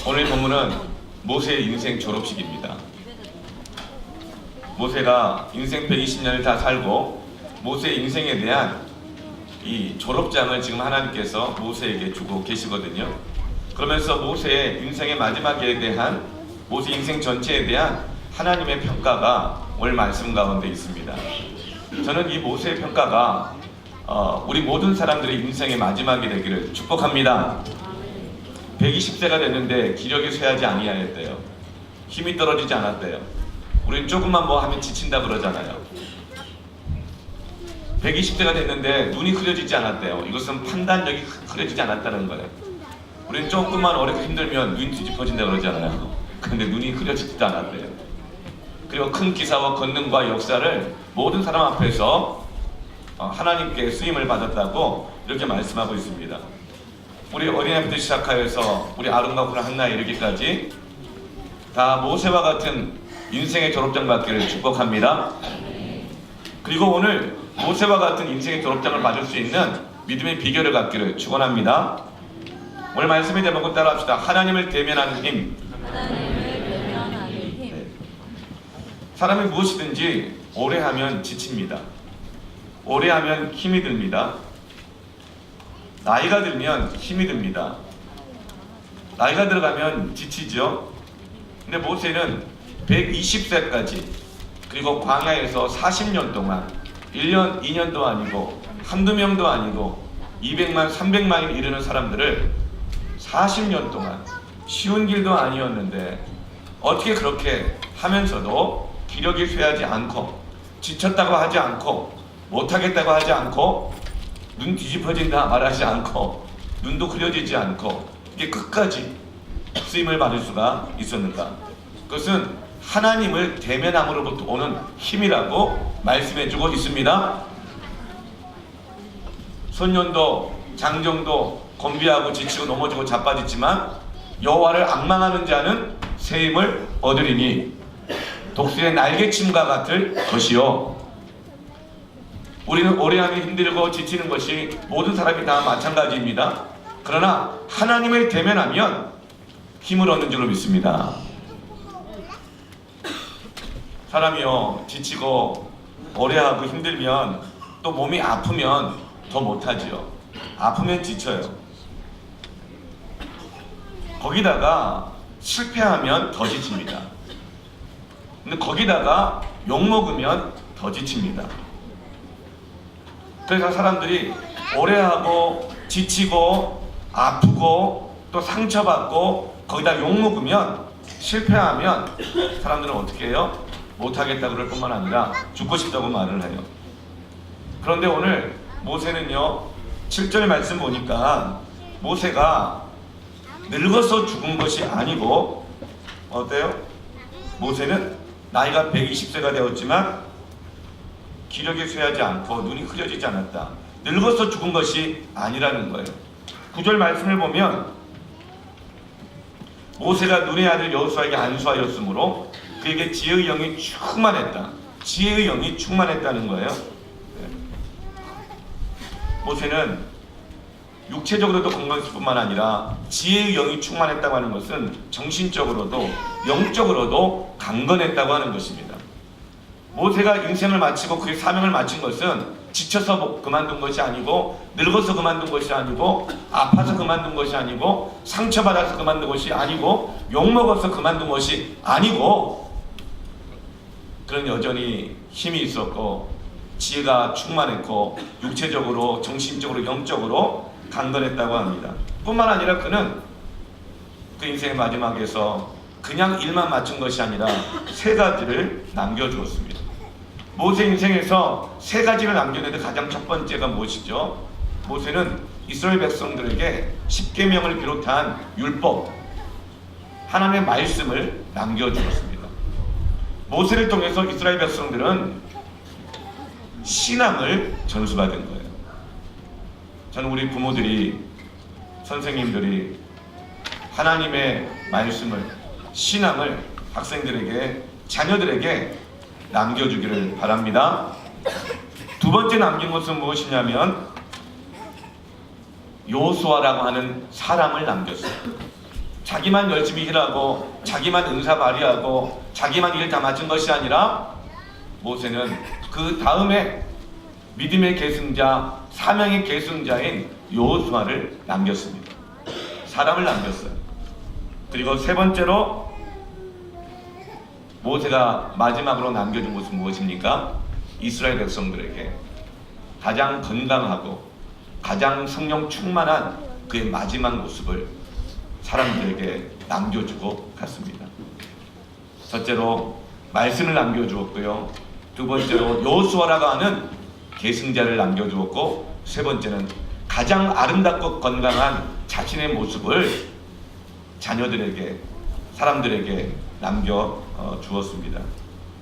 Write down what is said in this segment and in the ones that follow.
오늘 본문은 모세의 인생 졸업식입니다. 모세가 인생 120년을 다 살고 모세의 인생에 대한 이 졸업장을 지금 하나님께서 모세에게 주고 계시거든요. 그러면서 모세의 인생의 마지막에 대한 모세 인생 전체에 대한 하나님의 평가가 오늘 말씀 가운데 있습니다. 저는 이 모세의 평가가 우리 모든 사람들의 인생의 마지막이 되기를 축복합니다. 120세가 됐는데 기력이 쇠하지 아니하였대요. 힘이 떨어지지 않았대요. 우리는 조금만 뭐 하면 지친다 그러잖아요. 120세가 됐는데 눈이 흐려지지 않았대요. 이것은 판단력이 흐려지지 않았다는 거예요. 우리는 조금만 어렵게 힘들면 눈이 뒤집어진다 그러잖아요. 근데 눈이 흐려지지도 않았대요. 그리고 큰 기사와 권능과 역사를 모든 사람 앞에서 하나님께 쓰임을 받았다고 이렇게 말씀하고 있습니다. 우리 어린아이부터 시작하여서 우리 아름과 후라 한나에 이르기까지 다 모세와 같은 인생의 졸업장 받기를 축복합니다. 그리고 오늘 모세와 같은 인생의 졸업장을 받을 수 있는 믿음의 비결을 갖기를 축원합니다. 오늘 말씀의 제목은 따라합시다. 하나님을 대면하는 힘. 네. 사람이 무엇이든지 오래 하면 지칩니다. 오래 하면 힘이 듭니다. 나이가 들면 힘이 듭니다. 나이가 들어가면 지치죠. 근데 모세는 120세까지 그리고 광야에서 40년 동안 1년, 2년도 아니고 한두 명도 아니고 200만, 300만이 이르는 사람들을 40년 동안 쉬운 길도 아니었는데 어떻게 그렇게 하면서도 기력이 쇠하지 않고 지쳤다고 하지 않고 못하겠다고 하지 않고 눈 뒤집어진다 말하지 않고 눈도 흐려지지 않고 이게 끝까지 쓰임을 받을 수가 있었는가? 그것은 하나님을 대면함으로부터 오는 힘이라고 말씀해주고 있습니다. 소년도 장정도 건비하고 지치고 넘어지고 자빠지지만 여호와를 앙망하는 자는 새 힘을 얻으리니 독수리의 날개침과 같을 것이요. 우리는 오래하면 힘들고 지치는 것이 모든 사람이 다 마찬가지입니다. 그러나 하나님을 대면하면 힘을 얻는 줄로 믿습니다. 사람이요 지치고 오래하고 힘들면 또 몸이 아프면 더 못하지요. 아프면 지쳐요. 거기다가 실패하면 더 지칩니다. 근데 거기다가 욕먹으면 더 지칩니다. 그래서 사람들이 오래하고 지치고 아프고 또 상처받고 거기다 욕먹으면 실패하면 사람들은 어떻게 해요? 못하겠다고 그럴 뿐만 아니라 죽고 싶다고 말을 해요. 그런데 오늘 모세는요 7절 말씀 보니까 모세가 늙어서 죽은 것이 아니고 어때요? 모세는 나이가 120세가 되었지만 기력이 쇠하지 않고 눈이 흐려지지 않았다. 늙어서 죽은 것이 아니라는 거예요. 9절 말씀을 보면 모세가 눈의 아들 여호수아에게 안수하였으므로 그에게 지혜의 영이 충만했다. 지혜의 영이 충만했다는 거예요. 모세는 육체적으로도 건강했을 뿐만 아니라 지혜의 영이 충만했다고 하는 것은 정신적으로도 영적으로도 강건했다고 하는 것입니다. 모세가 인생을 마치고 그의 사명을 마친 것은 지쳐서 그만둔 것이 아니고 늙어서 그만둔 것이 아니고 아파서 그만둔 것이 아니고 상처받아서 그만둔 것이 아니고 욕먹어서 그만둔 것이 아니고 그런 여전히 힘이 있었고 지혜가 충만했고 육체적으로 정신적으로 영적으로 강건했다고 합니다. 뿐만 아니라 그는 그 인생의 마지막에서 그냥 일만 마친 것이 아니라 세 가지를 남겨주었습니다. 모세 인생에서 세 가지를 남겼는데 가장 첫 번째가 무엇이죠? 모세는 이스라엘 백성들에게 십계명을 비롯한 율법, 하나님의 말씀을 남겨주었습니다. 모세를 통해서 이스라엘 백성들은 신앙을 전수받은 거예요. 저는 우리 부모들이, 선생님들이 하나님의 말씀을, 신앙을 학생들에게, 자녀들에게 남겨주기를 바랍니다. 두 번째 남긴 것은 무엇이냐면 여호수아라고 하는 사람을 남겼어요. 자기만 열심히 일하고 자기만 은사 발휘하고 자기만 일 다 맡은 것이 아니라 모세는 그 다음에 믿음의 계승자, 사명의 계승자인 여호수아를 남겼습니다. 사람을 남겼어요. 그리고 세 번째로 모세가 마지막으로 남겨준 것은 무엇입니까? 이스라엘 백성들에게 가장 건강하고 가장 성령 충만한 그의 마지막 모습을 사람들에게 남겨주고 갔습니다. 첫째로 말씀을 남겨주었고요. 두 번째로 여호수아라고 하는 계승자를 남겨주었고, 세 번째는 가장 아름답고 건강한 자신의 모습을 자녀들에게, 사람들에게 남겨주었습니다.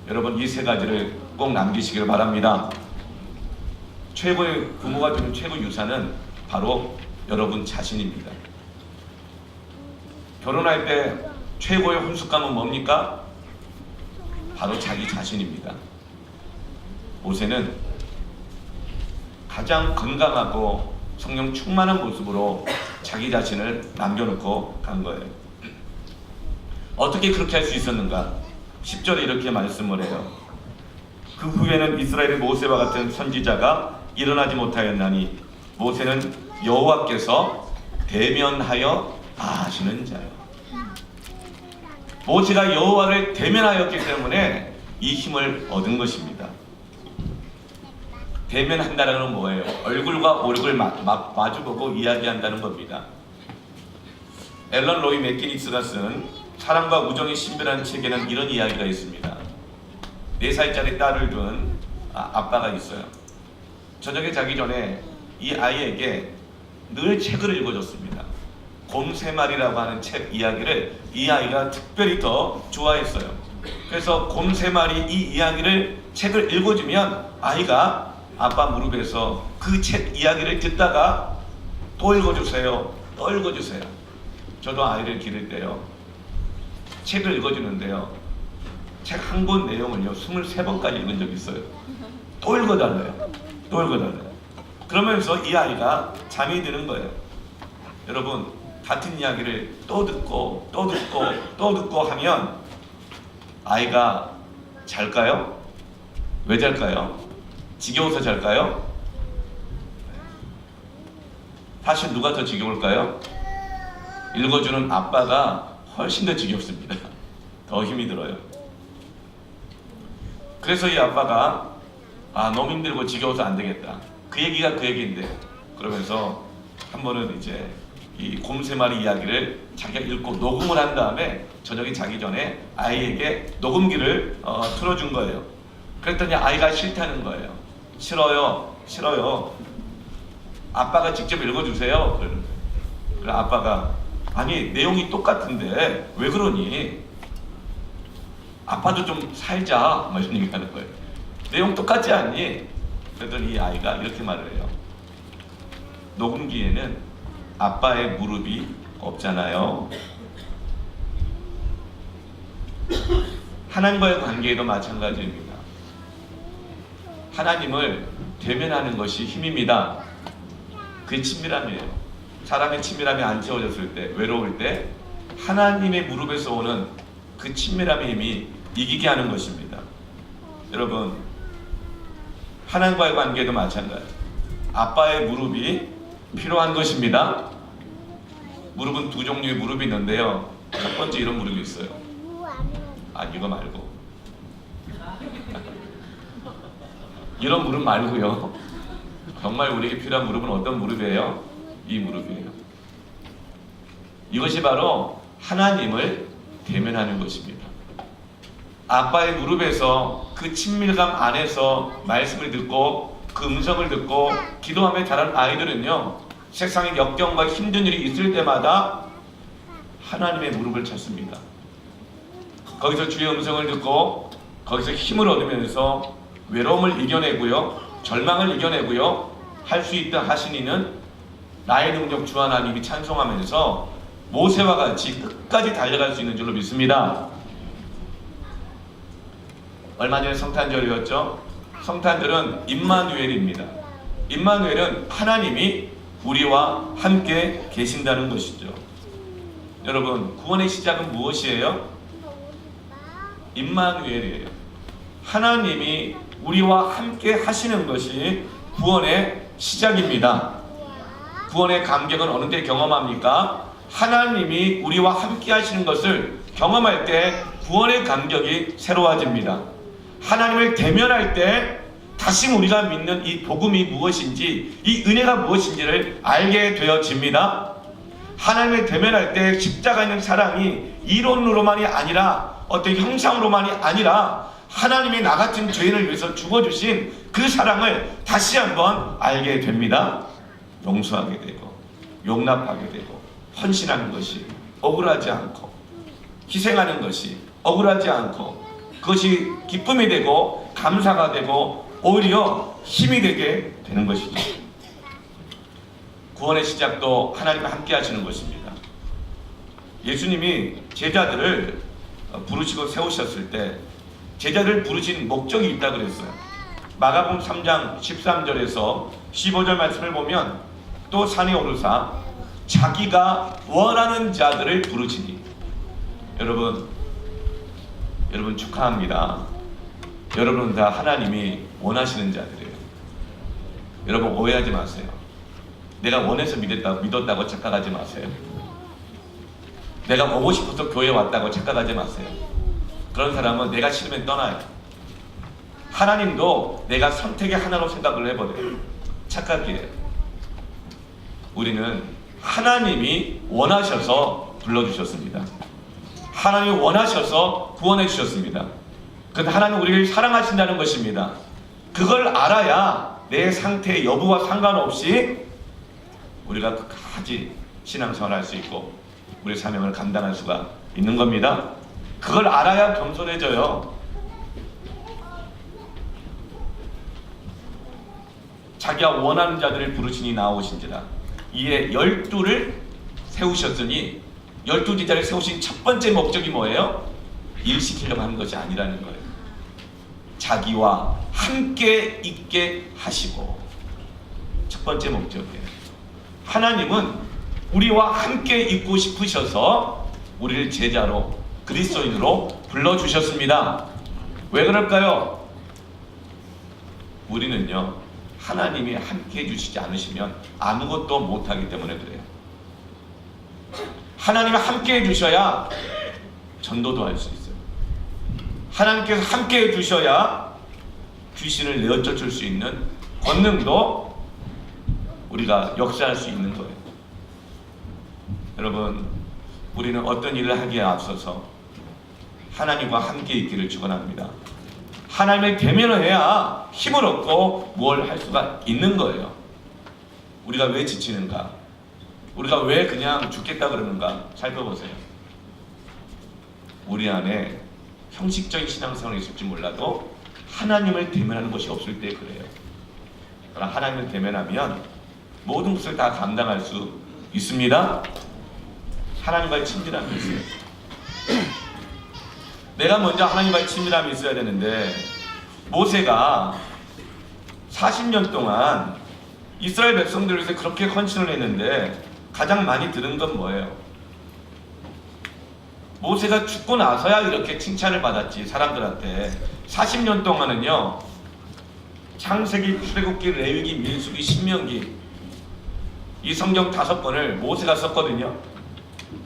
여러분, 이 세 가지를 꼭 남기시길 바랍니다. 최고의 부모가 주는 최고 유산은 바로 여러분 자신입니다. 결혼할 때 최고의 혼숙감은 뭡니까? 바로 자기 자신입니다. 모세는 가장 건강하고 성령 충만한 모습으로 자기 자신을 남겨놓고 간 거예요. 어떻게 그렇게 할 수 있었는가? 10절에 이렇게 말씀을 해요. 그 후에는 이스라엘의 모세와 같은 선지자가 일어나지 못하였나니 모세는 여호와께서 대면하여 아시는 자요. 모세가 여호와를 대면하였기 때문에 이 힘을 얻은 것입니다. 대면한다는 건 뭐예요? 얼굴과 얼굴을 마주보고 이야기한다는 겁니다. 앨런 로이 맥기니스가 쓴 사랑과 우정의 신비라는 책에는 이런 이야기가 있습니다. 4살짜리 딸을 둔 아빠가 있어요. 저녁에 자기 전에 이 아이에게 늘 책을 읽어줬습니다. 곰 3마리라고 하는 책 이야기를 이 아이가 특별히 더 좋아했어요. 그래서 곰 3마리 이 이야기를 책을 읽어주면 아이가 아빠 무릎에서 그 책 이야기를 듣다가 또 읽어주세요, 또 읽어주세요. 저도 아이를 기를 때요, 책을 읽어주는데요, 책 한 권 내용을요 23번까지 읽은 적이 있어요. 또 읽어달래요, 또 읽어달래요. 그러면서 이 아이가 잠이 드는 거예요. 여러분, 같은 이야기를 또 듣고 또 듣고 또 듣고 하면 아이가 잘까요? 왜 잘까요? 지겨워서 잘까요? 사실 누가 더 지겨울까요? 읽어주는 아빠가 훨씬 더 지겹습니다. 더 힘이 들어요. 그래서 이 아빠가 너무 힘들고 지겨워서 안 되겠다. 그 얘기가 그 얘기인데, 그러면서 한 번은 이제 이 곰 3마리 이야기를 자기가 읽고 녹음을 한 다음에 저녁에 자기 전에 아이에게 녹음기를 틀어준 거예요. 그랬더니 아이가 싫다는 거예요. 싫어요, 싫어요. 아빠가 직접 읽어주세요. 그래서 아빠가 아니 내용이 똑같은데 왜 그러니? 아빠도 좀 살자, 막 이런 얘기하는 거예요. 내용 똑같지 않니? 그랬더니 이 아이가 이렇게 말을 해요. 녹음기에는 아빠의 무릎이 없잖아요. 하나님과의 관계에도 마찬가지입니다. 하나님을 대면하는 것이 힘입니다. 그게 친밀함이에요. 사람의 친밀함이 안 채워졌을 때, 외로울 때 하나님의 무릎에서 오는 그 친밀함의 힘이 이기게 하는 것입니다. 여러분, 하나님과의 관계도 마찬가지. 아빠의 무릎이 필요한 것입니다. 무릎은 두 종류의 무릎이 있는데요. 첫 번째 이런 무릎이 있어요. 이거 말고 이런 무릎 말고요. 정말 우리에게 필요한 무릎은 어떤 무릎이에요? 이 무릎이에요. 이것이 바로 하나님을 대면하는 것입니다. 아빠의 무릎에서 그 친밀감 안에서 말씀을 듣고 그 음성을 듣고 기도하며 자란 아이들은요, 세상에 역경과 힘든 일이 있을 때마다 하나님의 무릎을 찾습니다. 거기서 주의 음성을 듣고 거기서 힘을 얻으면서 외로움을 이겨내고요, 절망을 이겨내고요, 할 수 있다 하시니는 나의 능력 주 하나님이 찬송하면서 모세와 같이 끝까지 달려갈 수 있는 줄로 믿습니다. 얼마 전에 성탄절이었죠. 성탄절은 임마누엘입니다. 임마누엘은 하나님이 우리와 함께 계신다는 것이죠. 여러분, 구원의 시작은 무엇이에요? 임마누엘이에요. 하나님이 우리와 함께 하시는 것이 구원의 시작입니다. 구원의 감격은 어느 때 경험합니까? 하나님이 우리와 함께 하시는 것을 경험할 때 구원의 감격이 새로워집니다. 하나님을 대면할 때 다시 우리가 믿는 이 복음이 무엇인지, 이 은혜가 무엇인지를 알게 되어집니다. 하나님을 대면할 때 십자가 있는 사랑이 이론으로만이 아니라 어떤 형상으로만이 아니라 하나님이 나 같은 죄인을 위해서 죽어주신 그 사랑을 다시 한번 알게 됩니다. 용서하게 되고 용납하게 되고 헌신하는 것이 억울하지 않고 희생하는 것이 억울하지 않고 그것이 기쁨이 되고 감사가 되고 오히려 힘이 되게 되는 것이죠. 구원의 시작도 하나님과 함께 하시는 것입니다. 예수님이 제자들을 부르시고 세우셨을 때 제자들을 부르신 목적이 있다고 그랬어요. 마가복음 3장 13절에서 15절 말씀을 보면 또 산에 오르사 자기가 원하는 자들을 부르시니, 여러분 축하합니다. 여러분은 다 하나님이 원하시는 자들이에요. 여러분 오해하지 마세요. 내가 원해서 믿었다고 착각하지 마세요. 내가 오고 싶어서 교회 왔다고 착각하지 마세요. 그런 사람은 내가 싫으면 떠나요. 하나님도 내가 선택의 하나로 생각을 해버려요. 착각이에요. 우리는 하나님이 원하셔서 불러주셨습니다. 하나님이 원하셔서 구원해 주셨습니다. 그런데 하나님은 우리를 사랑하신다는 것입니다. 그걸 알아야 내 상태의 여부와 상관없이 우리가 끝까지 신앙생활을 할 수 있고 우리의 사명을 감당할 수가 있는 겁니다. 그걸 알아야 겸손해져요. 자기가 원하는 자들을 부르시니 나오신지라. 이에 12를 세우셨으니 12제자를 세우신 첫 번째 목적이 뭐예요? 일시키려고 하는 것이 아니라는 거예요. 자기와 함께 있게 하시고, 첫 번째 목적이에요. 하나님은 우리와 함께 있고 싶으셔서 우리를 제자로 그리스도인으로 불러주셨습니다. 왜 그럴까요? 우리는요, 하나님이 함께 해주시지 않으시면 아무것도 못하기 때문에 그래요. 하나님이 함께 해주셔야 전도도 할 수 있어요. 하나님께서 함께 해주셔야 귀신을 내어쫓을 수 있는 권능도 우리가 역사할 수 있는 거예요. 여러분, 우리는 어떤 일을 하기에 앞서서 하나님과 함께 있기를 축원합니다. 하나님을 대면을 해야 힘을 얻고 뭘 할 수가 있는 거예요. 우리가 왜 지치는가? 우리가 왜 그냥 죽겠다 그러는가? 살펴보세요. 우리 안에 형식적인 신앙생활이 있을지 몰라도 하나님을 대면하는 것이 없을 때 그래요. 그러나 하나님을 대면하면 모든 것을 다 감당할 수 있습니다. 하나님과의 친밀함이 있어요. 내가 먼저 하나님과의 친밀함이 있어야 되는데, 모세가 40년 동안 이스라엘 백성들을 위해서 그렇게 헌신을 했는데 가장 많이 들은 건 뭐예요? 모세가 죽고 나서야 이렇게 칭찬을 받았지, 사람들한테. 40년 동안은요, 창세기, 출애굽기, 레위기, 민수기, 신명기, 이 성경 5권을 모세가 썼거든요.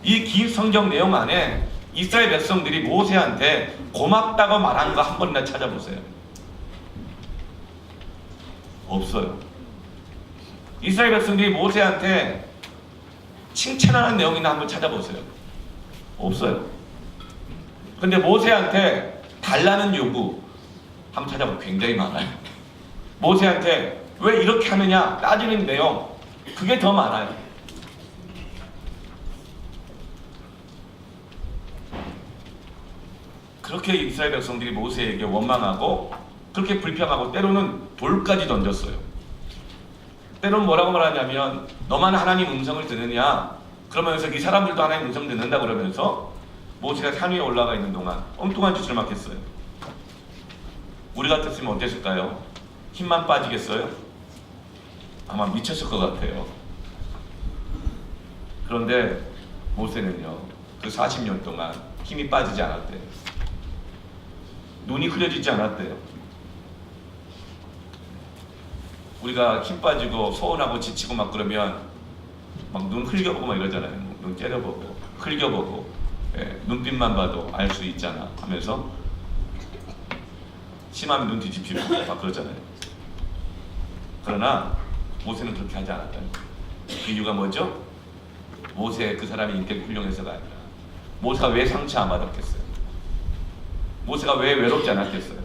이 긴 성경 내용 안에 이스라엘 백성들이 모세한테 고맙다고 말한 거 한 번이나 찾아보세요. 없어요. 이스라엘 백성들이 모세한테 칭찬하는 내용이나 한번 찾아보세요. 없어요. 근데 모세한테 달라는 요구 한번 찾아보면 굉장히 많아요. 모세한테 왜 이렇게 하느냐 따지는 내용, 그게 더 많아요. 그렇게 이스라엘 백성들이 모세에게 원망하고 그렇게 불평하고 때로는 돌까지 던졌어요. 때로는 뭐라고 말하냐면, 너만 하나님 음성을 듣느냐, 그러면서 이 사람들도 하나님 음성 듣는다 그러면서 모세가 산 위에 올라가 있는 동안 엉뚱한 짓을 막 했어요. 우리 같았으면 어땠을까요? 힘만 빠지겠어요? 아마 미쳤을 것 같아요. 그런데 모세는요, 그 40년 동안 힘이 빠지지 않았대요. 눈이 흐려지지 않았대요. 우리가 힘 빠지고 소원하고 지치고 막 그러면 막 눈 흘겨보고 막 이러잖아요. 눈 째려보고 흘겨보고, 예, 눈빛만 봐도 알 수 있잖아 하면서 심하면 눈 뒤집히고 막 그러잖아요. 그러나 모세는 그렇게 하지 않았다는 거예요. 그 이유가 뭐죠? 모세 그 사람이 인격이 훌륭해서가 아니라 모세가 왜 상처 안 받았겠어요? 모세가 왜 외롭지 않았겠어요?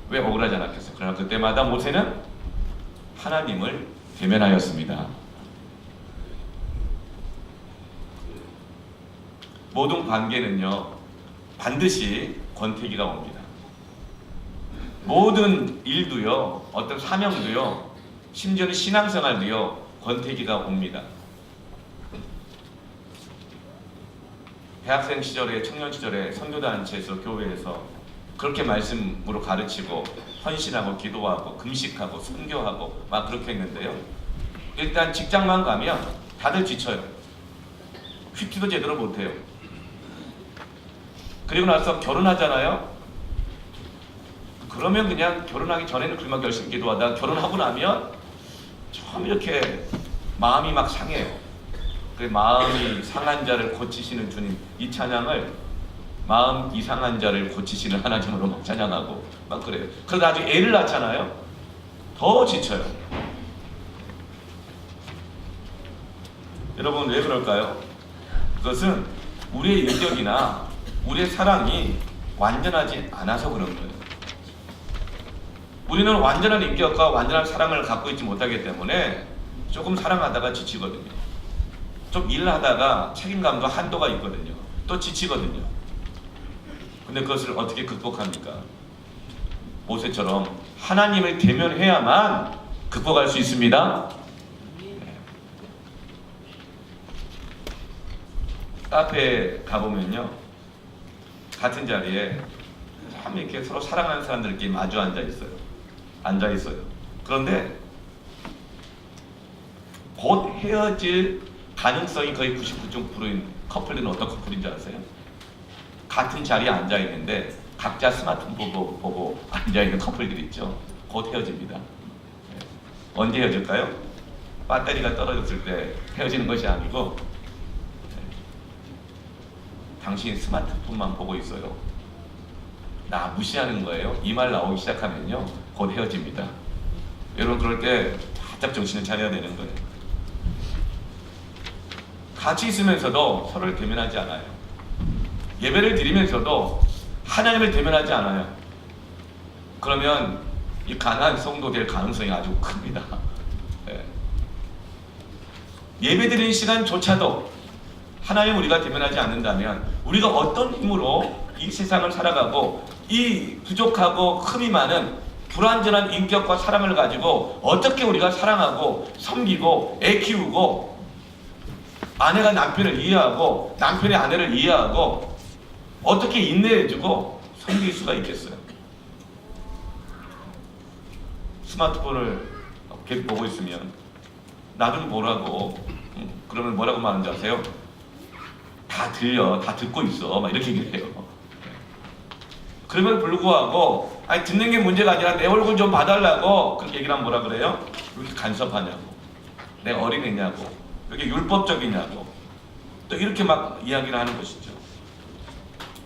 왜 억울하지 않았겠어요? 그러나 그때마다 모세는 하나님을 대면하였습니다. 모든 관계는요, 반드시 권태기가 옵니다. 모든 일도요, 어떤 사명도요, 심지어는 신앙생활도요, 권태기가 옵니다. 대학생 시절에, 청년 시절에 선교단체에서, 교회에서 그렇게 말씀으로 가르치고 헌신하고 기도하고 금식하고 선교하고 막 그렇게 했는데요, 일단 직장만 가면 다들 지쳐요. 퀴티도 제대로 못해요. 그리고 나서 결혼하잖아요. 그러면 그냥 결혼하기 전에는 그만 열심히 기도하다 결혼하고 나면 참 이렇게 마음이 막 상해요. 그 마음이 상한 자를 고치시는 주님, 이 찬양을 마음 이상한 자를 고치시는 하나님으로 막 찬양하고 막 그래요. 그러다 나중에 애를 낳잖아요. 더 지쳐요. 여러분 왜 그럴까요? 그것은 우리의 인격이나 우리의 사랑이 완전하지 않아서 그런 거예요. 우리는 완전한 인격과 완전한 사랑을 갖고 있지 못하기 때문에 조금 사랑하다가 지치거든요. 좀 일하다가 책임감도 한도가 있거든요. 또 지치거든요. 근데 그것을 어떻게 극복합니까? 모세처럼 하나님을 대면해야만 극복할 수 있습니다. 카페에 가보면요, 같은 자리에 참 이렇게 서로 사랑하는 사람들끼리 마주 앉아 있어요. 그런데 곧 헤어질 가능성이 거의 99.9%인 커플들은 어떤 커플인 줄 아세요? 같은 자리에 앉아 있는데 각자 스마트폰 보고 앉아 있는 커플들 있죠. 곧 헤어집니다. 언제 헤어질까요? 배터리가 떨어졌을 때 헤어지는 것이 아니고, 당신이 스마트폰만 보고 있어요. 나 무시하는 거예요. 이 말 나오기 시작하면요, 곧 헤어집니다. 여러분 그럴 때 바짝 정신을 차려야 되는 거예요. 같이 있으면서도 서로를 대면하지 않아요. 예배를 드리면서도 하나님을 대면하지 않아요. 그러면 이 가난한 성도 될 가능성이 아주 큽니다. 예배 드리는 시간조차도 하나님 우리가 대면하지 않는다면 우리가 어떤 힘으로 이 세상을 살아가고 이 부족하고 흠이 많은 불완전한 인격과 사랑을 가지고 어떻게 우리가 사랑하고 섬기고 애 키우고 아내가 남편을 이해하고 남편이 아내를 이해하고 어떻게 인내해주고 섬길 수가 있겠어요? 스마트폰을 계속 보고 있으면 나 좀 보라고, 그러면 뭐라고 말하는지 아세요? 다 들려, 다 듣고 있어, 막 이렇게 얘기를 해요. 그럼에도 불구하고 아니 듣는 게 문제가 아니라 내 얼굴 좀 봐달라고 그렇게 얘기를 하면 뭐라 그래요? 왜 이렇게 간섭하냐고, 내 어린애냐고, 왜 이렇게 율법적이냐고, 또 이렇게 막 이야기를 하는 것이죠.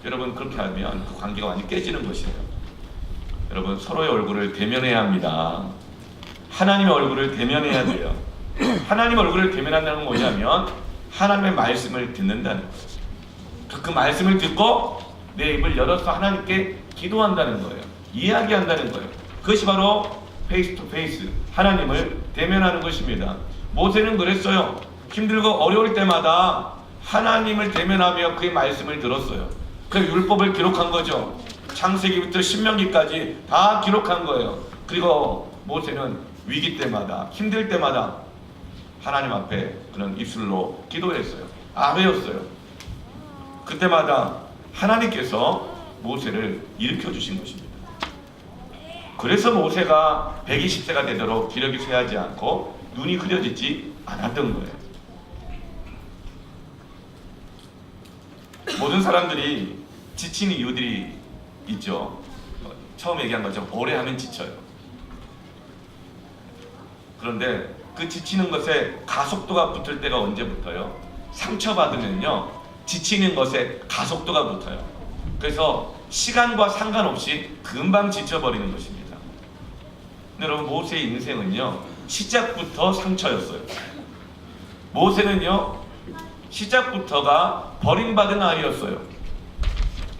여러분 그렇게 하면 그 관계가 완전히 깨지는 것이에요. 여러분 서로의 얼굴을 대면해야 합니다. 하나님의 얼굴을 대면해야 돼요. 하나님의 얼굴을 대면한다는 건 뭐냐면 하나님의 말씀을 듣는다는 거예요. 그 말씀을 듣고 내 입을 열어서 하나님께 기도한다는 거예요. 이야기한다는 거예요. 그것이 바로 페이스 투 페이스, 하나님을 대면하는 것입니다. 모세는 그랬어요. 힘들고 어려울 때마다 하나님을 대면하며 그의 말씀을 들었어요. 그 율법을 기록한 거죠. 창세기부터 신명기까지 다 기록한 거예요. 그리고 모세는 위기 때마다, 힘들 때마다 하나님 앞에 그런 입술로 기도했어요. 아뢰었어요. 그때마다 하나님께서 모세를 일으켜 주신 것입니다. 그래서 모세가 120세가 되도록 기력이 쇠하지 않고 눈이 흐려지지 않았던 거예요. 모든 사람들이 지치는 이유들이 있죠. 처음 얘기한 것처럼 오래 하면 지쳐요. 그런데 그 지치는 것에 가속도가 붙을 때가 언제부터요? 상처받으면요, 지치는 것에 가속도가 붙어요. 그래서 시간과 상관없이 금방 지쳐버리는 것입니다. 근데 여러분, 모세의 인생은요, 시작부터 상처였어요. 모세는요, 시작부터가 버림받은 아이였어요.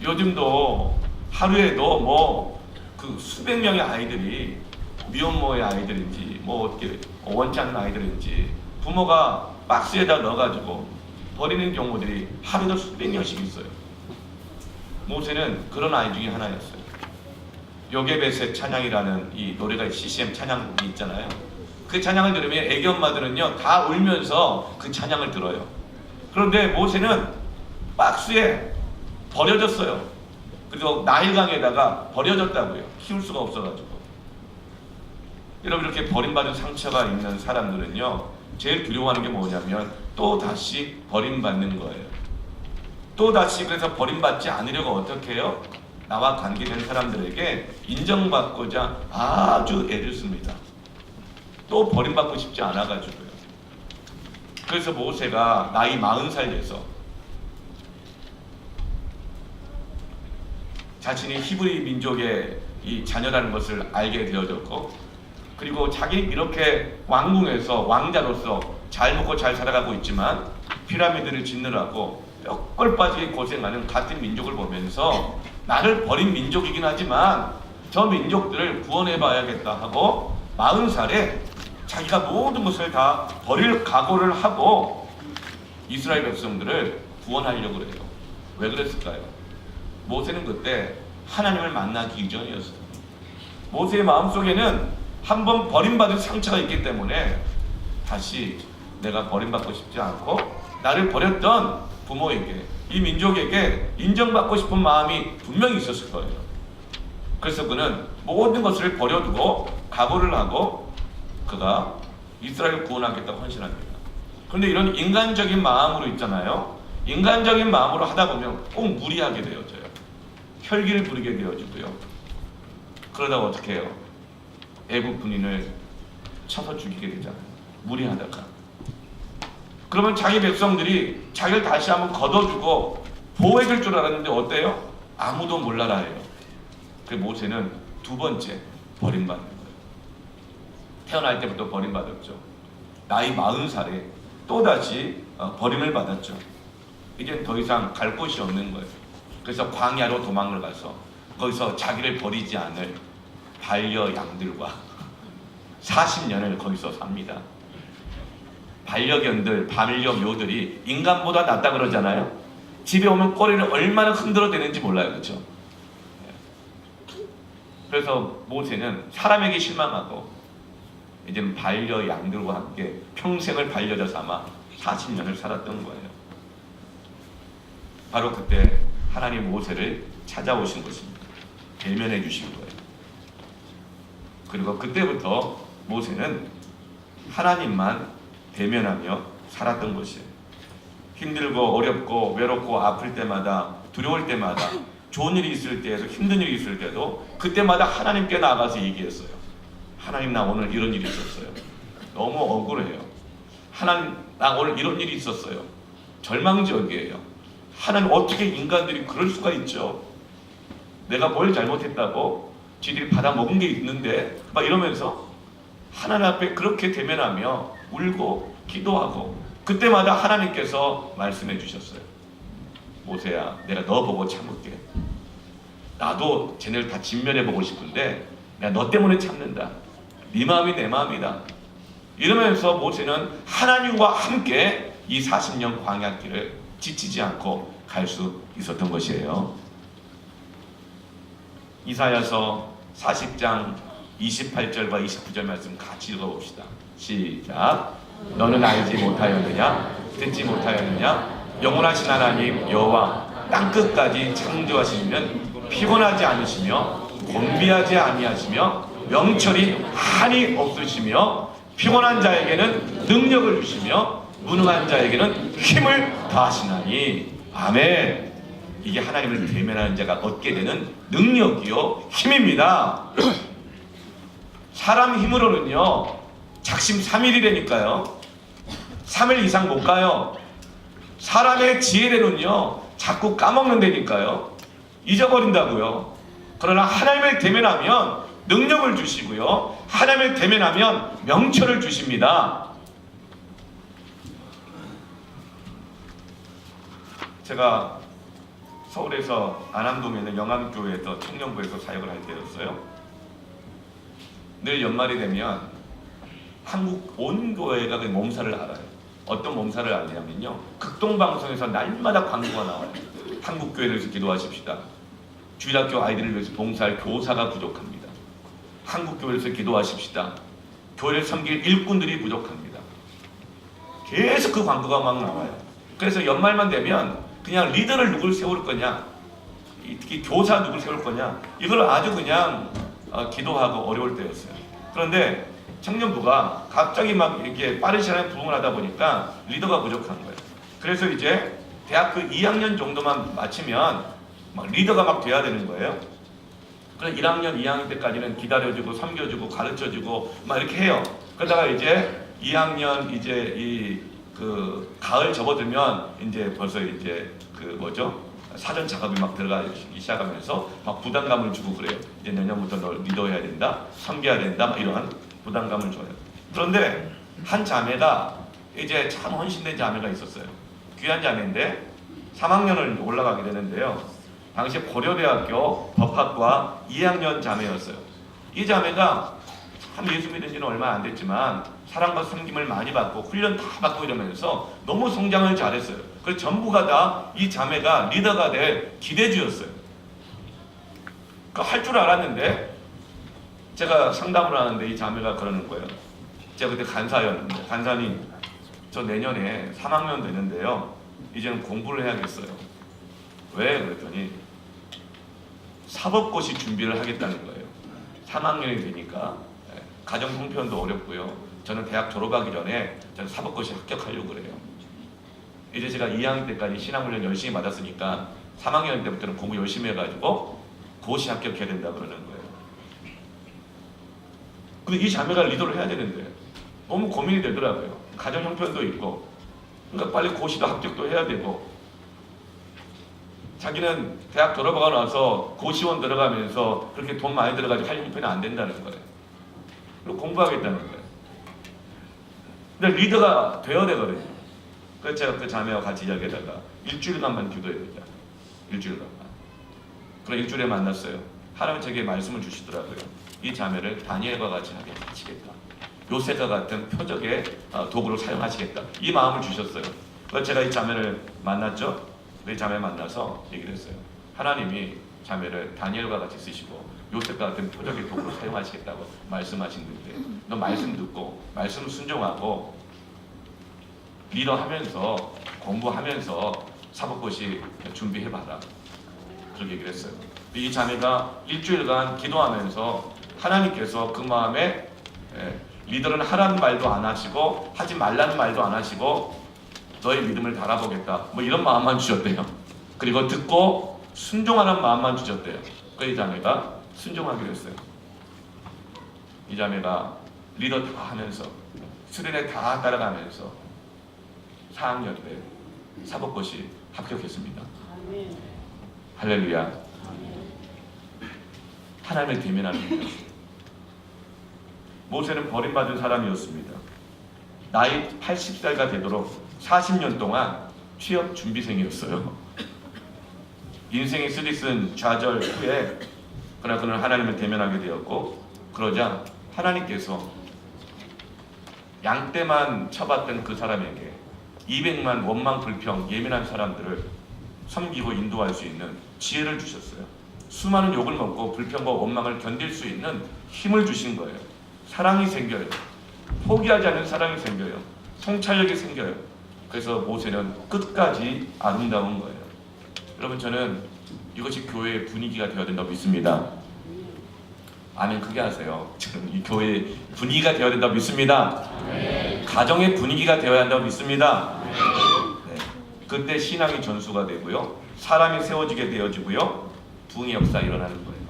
요즘도 하루에도 그 수백 명의 아이들이 미혼모의 아이들인지 어떻게 원치 않는 아이들인지 부모가 박스에다 넣어가지고 버리는 경우들이 하루에도 수백 명씩 있어요. 모세는 그런 아이 중에 하나였어요. 요게벳의 찬양이라는 이 노래가 CCM 찬양이 있잖아요. 그 찬양을 들으면 애기 엄마들은요 다 울면서 그 찬양을 들어요. 그런데 모세는 박스에 버려졌어요. 그리고 나일강에다가 버려졌다고요. 키울 수가 없어가지고. 여러분, 이렇게 버림받은 상처가 있는 사람들은요, 제일 두려워하는 게 뭐냐면 또 다시 버림받는 거예요. 또 다시. 그래서 버림받지 않으려고 어떻게 해요? 나와 관계된 사람들에게 인정받고자 아주 애를 씁니다. 또 버림받고 싶지 않아가지고요. 그래서 모세가 나이 40살 돼서 자신이 히브리 민족의 이 자녀라는 것을 알게 되어졌고, 그리고 자기 이렇게 왕궁에서 왕자로서 잘 먹고 잘 살아가고 있지만 피라미드를 짓느라고 뼈골 빠지게 고생하는 같은 민족을 보면서 나를 버린 민족이긴 하지만 저 민족들을 구원해 봐야겠다 하고 40살에 자기가 모든 것을 다 버릴 각오를 하고 이스라엘 백성들을 구원하려고 그래요. 왜 그랬을까요? 모세는 그때 하나님을 만나기 이전이었어요. 모세의 마음속에는 한번 버림받은 상처가 있기 때문에 다시 내가 버림받고 싶지 않고 나를 버렸던 부모에게, 이 민족에게 인정받고 싶은 마음이 분명히 있었을 거예요. 그래서 그는 모든 것을 버려두고 각오를 하고 그가 이스라엘을 구원하겠다고 헌신합니다. 그런데 이런 인간적인 마음으로 있잖아요. 인간적인 마음으로 하다 보면 꼭 무리하게 되어져요. 혈기를 부리게 되어지고요. 그러다가 어떻게 해요? 애국 군인을 쳐서 죽이게 되잖아요. 무리하다가. 그러면 자기 백성들이 자기를 다시 한번 걷어주고 보호해줄 줄 알았는데 어때요? 아무도 몰라라 해요. 그 모세는 두 번째 버림받는 거예요. 태어날 때부터 버림받았죠. 나이 40살에 또다시 버림을 받았죠. 이제 더 이상 갈 곳이 없는 거예요. 그래서 광야로 도망을 가서 거기서 자기를 버리지 않을 반려양들과 40년을 거기서 삽니다. 반려견들, 반려묘들이 인간보다 낫다 그러잖아요. 집에 오면 꼬리를 얼마나 흔들어대는지 몰라요. 그렇죠? 그래서 모세는 사람에게 실망하고 이제는 반려양들과 함께 평생을 반려자 삼아 40년을 살았던 거예요. 바로 그때 하나님 모세를 찾아오신 것입니다. 대면해 주신 거예요. 그리고 그때부터 모세는 하나님만 대면하며 살았던 것이에요. 힘들고 어렵고 외롭고 아플 때마다, 두려울 때마다, 좋은 일이 있을 때에도 힘든 일이 있을 때도 그때마다 하나님께 나가서 얘기했어요. 하나님, 나 오늘 이런 일이 있었어요. 너무 억울해요. 하나님, 나 오늘 이런 일이 있었어요. 절망적이에요. 하나님, 어떻게 인간들이 그럴 수가 있죠? 내가 뭘 잘못했다고? 지들이 받아먹은 게 있는데 막 이러면서 하나님 앞에 그렇게 대면하며 울고 기도하고, 그때마다 하나님께서 말씀해 주셨어요. 모세야, 내가 너 보고 참을게. 나도 쟤네를 다 진멸해 보고 싶은데 내가 너 때문에 참는다. 네 마음이 내 마음이다. 이러면서 모세는 하나님과 함께 이 40년 광야길을 지치지 않고 갈 수 있었던 것이에요. 이사야서 40장 28절과 29절 말씀 같이 읽어봅시다. 시작. 너는 알지 못하였느냐? 듣지 못하였느냐? 영원하신 하나님 여호와 땅끝까지 창조하시면 피곤하지 않으시며 곤비하지 아니하시며 명철이 한이 없으시며 피곤한 자에게는 능력을 주시며 무능한 자에게는 힘을 다하시나니. 아멘. 이게 하나님을 대면하는 자가 얻게 되는 능력이요 힘입니다. 사람 힘으로는요 작심삼일이라니까요. 3일 이상 못 가요. 사람의 지혜로는요 자꾸 까먹는다니까요. 잊어버린다고요. 그러나 하나님을 대면하면 능력을 주시고요, 하나님을 대면하면 명철을 주십니다. 제가 서울에서 안암동에 있는 영암교회에서 청년부에서 사역을 할 때였어요. 늘 연말이 되면 한국 온 교회가 그 몸살을 알아요. 어떤 몸살을 알냐면요, 극동방송에서 날마다 광고가 나와요. 한국 교회를 위해서 기도하십시다. 주일학교 아이들을 위해서 봉사할 교사가 부족합니다. 한국 교회를 위해서 기도하십시다. 교회를 섬길 일꾼들이 부족합니다. 계속 그 광고가 막 나와요. 그래서 연말만 되면 그냥 리더를 누굴 세울 거냐, 특히 교사 누굴 세울 거냐, 이걸 아주 그냥 기도하고 어려울 때였어요. 그런데 청년부가 갑자기 막 이렇게 빠른 시간에 부흥을 하다 보니까 리더가 부족한 거예요. 그래서 이제 대학교 2학년 정도만 마치면 막 리더가 막 돼야 되는 거예요. 그래서 1학년, 2학년 때까지는 기다려주고 섬겨주고 가르쳐주고 막 이렇게 해요. 그러다가 이제 2학년 이제 그 가을 접어들면 이제 벌써 이제 그 뭐죠? 사전 작업이 막 들어가기 시작하면서 막 부담감을 주고 그래요. 이제 내년부터 널 리더해야 된다, 섬겨야 된다, 막 이러한 부담감을 줘요. 그런데 한 자매가 이제 참 헌신된 자매가 있었어요. 귀한 자매인데 3학년을 올라가게 되는데요. 당시 고려대학교 법학과 2학년 자매였어요. 이 자매가 참 예수 믿은 지는 얼마 안 됐지만 사랑과 섬김을 많이 받고 훈련 다 받고 이러면서 너무 성장을 잘했어요. 그래서 전부가 다 이 자매가 리더가 될 기대주였어요. 할 줄 알았는데 제가 상담을 하는데 이 자매가 그러는 거예요. 제가 그때 간사였는데, 간사님 저 내년에 3학년 되는데요, 이제는 공부를 해야겠어요. 왜? 그랬더니 사법고시 준비를 하겠다는 거예요. 3학년이 되니까 가정 형편도 어렵고요. 저는 대학 졸업하기 전에 저는 사법고시 합격하려고 그래요. 이제 제가 2학년 때까지 신학훈련 열심히 받았으니까 3학년 때부터는 공부 열심히 해가지고 고시 합격해야 된다 그러는 거예요. 근데 이 자매가 리더를 해야 되는데 너무 고민이 되더라고요. 가정 형편도 있고, 그러니까 빨리 고시도 합격도 해야 되고, 자기는 대학 졸업하고 나서 고시원 들어가면서 그렇게 돈 많이 들어가지고 할 형편이 안 된다는 거예요. 그리고 공부하겠다는 거예요. 근데 리더가 되어야 되거든요. 그래서 제가 그 자매와 같이 이야기하다가 일주일간만 기도해보자. 일주일간만. 그럼 일주일에 만났어요. 하나님 제게 말씀을 주시더라고요. 이 자매를 다니엘과 같이 하게 하시겠다. 요셉과 같은 표적의 도구를 사용하시겠다. 이 마음을 주셨어요. 그래서 제가 이 자매를 만났죠. 이 자매 만나서 얘기를 했어요. 하나님이 자매를 다니엘과 같이 쓰시고 요셉과 같은 표적의 도구를 사용하시겠다고 말씀하신 건데, 너 말씀 듣고 말씀 순종하고 리더하면서 공부하면서 사법고시 준비해봐라. 그렇게 얘기를 했어요. 이 자매가 일주일간 기도하면서 하나님께서 그 마음에 리더는 하라는 말도 안 하시고 하지 말라는 말도 안 하시고 너의 믿음을 달아보겠다, 뭐 이런 마음만 주셨대요. 그리고 듣고 순종하는 마음만 주셨대요. 그 이 자매가 순종하기로 했어요. 이 자매가 리더 다 하면서 수련회 다 따라가면서 4학년 때 사법고시 합격했습니다. 할렐루야. 하나님을 대면하는 거예요. 모세는 버림받은 사람이었습니다. 나이 80살가 되도록 40년 동안 취업 준비생이었어요. 인생이 쓰디쓴 좌절 후에 그러나 그는 하나님을 대면하게 되었고, 그러자 하나님께서 양떼만 쳐봤던 그 사람에게 200만 원망 불평 예민한 사람들을 섬기고 인도할 수 있는 지혜를 주셨어요. 수많은 욕을 먹고 불평과 원망을 견딜 수 있는 힘을 주신 거예요. 사랑이 생겨요. 포기하지 않는 사랑이 생겨요. 통찰력이 생겨요. 그래서 모세는 끝까지 아름다운 거예요. 여러분, 저는 이것이 교회의 분위기가 되어야 된다고 믿습니다. 아멘 크게 하세요. 저는 이 교회의 분위기가 되어야 된다고 믿습니다. 가정의 분위기가 되어야 한다고 믿습니다. 네. 그때 신앙이 전수가 되고요, 사람이 세워지게 되어지고요. 부흥의 역사가 일어나는 거예요.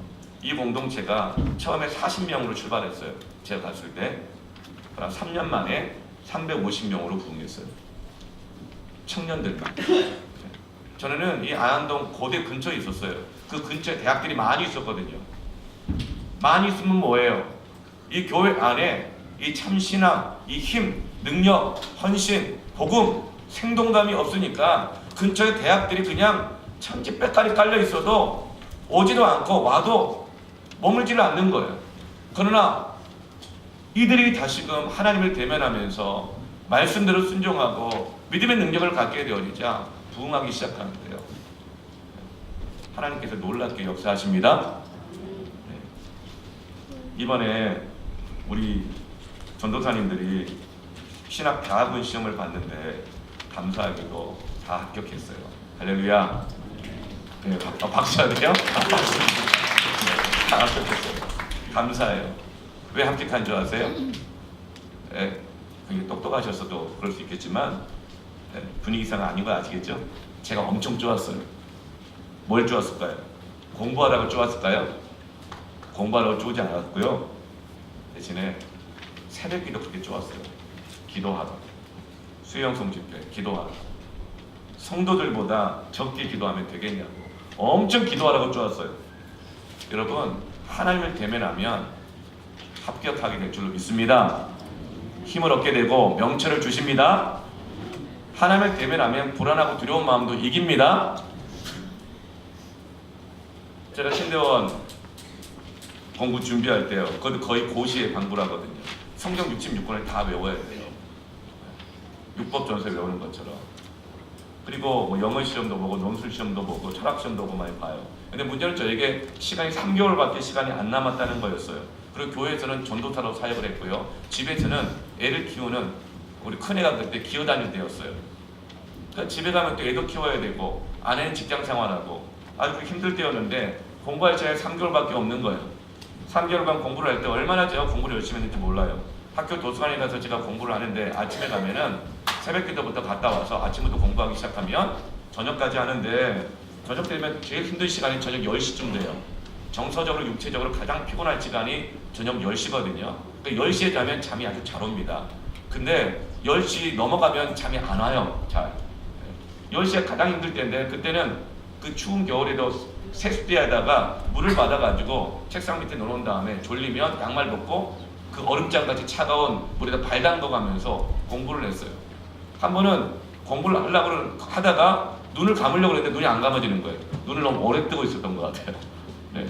이 공동체가 처음에 40명으로 출발했어요. 제가 갔을 때. 그럼 3년 만에 350명으로 부흥했어요. 청년들만. 저는 이 안동 고대 근처에 있었어요. 그 근처에 대학들이 많이 있었거든요. 많이 있으면 뭐예요? 이 교회 안에 이 참신앙, 이 힘, 능력, 헌신, 복음, 생동감이 없으니까 근처에 대학들이 그냥 천지백깔이 깔려 있어도 오지도 않고 와도 머물지를 않는 거예요. 그러나 이들이 다시금 하나님을 대면하면서 말씀대로 순종하고 믿음의 능력을 갖게 되어지자 부흥하기 시작하는데요. 하나님께서 놀랍게 역사하십니다. 이번에 우리 전도사님들이 신학 대학원 시험을 봤는데 감사하게도 다 합격했어요. 할렐루야. 네, 박수 해야 돼요? 박수. 다 합격했어요. 감사해요. 왜 합격한 줄 아세요? 네, 굉장히 똑똑하셨어도 그럴 수 있겠지만 네, 분위기상 아닌 거 아시겠죠? 제가 엄청 좋았어요. 뭘 좋았을까요? 공부하라고 좋았을까요? 공부하라고 좋지 않았고요. 대신에 새벽기도 그렇게 좋았어요. 기도하라. 수영성 집회 기도하라. 성도들보다 적게 기도하면 되겠냐고 엄청 기도하라고 좋았어요. 여러분 하나님을 대면하면 합격하게 될 줄로 믿습니다. 힘을 얻게 되고 명철을 주십니다. 하나님을 대면하면 불안하고 두려운 마음도 이깁니다. 제가 신대원 공부 준비할 때요. 그것도 거의 고시에 방불 하거든요. 성경 66권을 다 외워야 돼요. 율법 전서 외우는 것처럼. 그리고 뭐 영어 시험도 보고 논술 시험도 보고 철학 시험도 보고 많이 봐요. 근데 문제는 저에게 시간이 3개월밖에 시간이 안 남았다는 거였어요. 그리고 교회에서는 전도사로 사역을 했고요. 집에서는 애를 키우는 우리 큰애가 그때 기어다닐 때였어요. 그러니까 집에 가면 또 애도 키워야 되고 아내는 직장 생활하고 아주 힘들 때였는데 공부할 시간이 3개월밖에 없는 거예요. 3개월간 공부를 할 때 얼마나 제가 공부를 열심히 했는지 몰라요. 학교 도서관에 가서 제가 공부를 하는데 아침에 가면은 새벽기도부터 갔다 와서 아침부터 공부하기 시작하면 저녁까지 하는데 저녁 되면 제일 힘든 시간이 저녁 10시쯤 돼요. 정서적으로 육체적으로 가장 피곤할 시간이 저녁 10시거든요. 그러니까 10시에 자면 잠이 아주 잘 옵니다. 근데 10시 넘어가면 잠이 안 와요. 잘. 10시가 가장 힘들 때인데 그때는 그 추운 겨울에도 세숫대에다가 물을 받아가지고 책상 밑에 놓은 다음에 졸리면 양말 벗고 그 얼음장같이 차가운 물에다 발 담궈가면서 공부를 했어요. 한 번은 공부를 하려고 하다가 눈을 감으려고 했는데 눈이 안 감아지는 거예요. 눈을 너무 오래 뜨고 있었던 것 같아요. 네.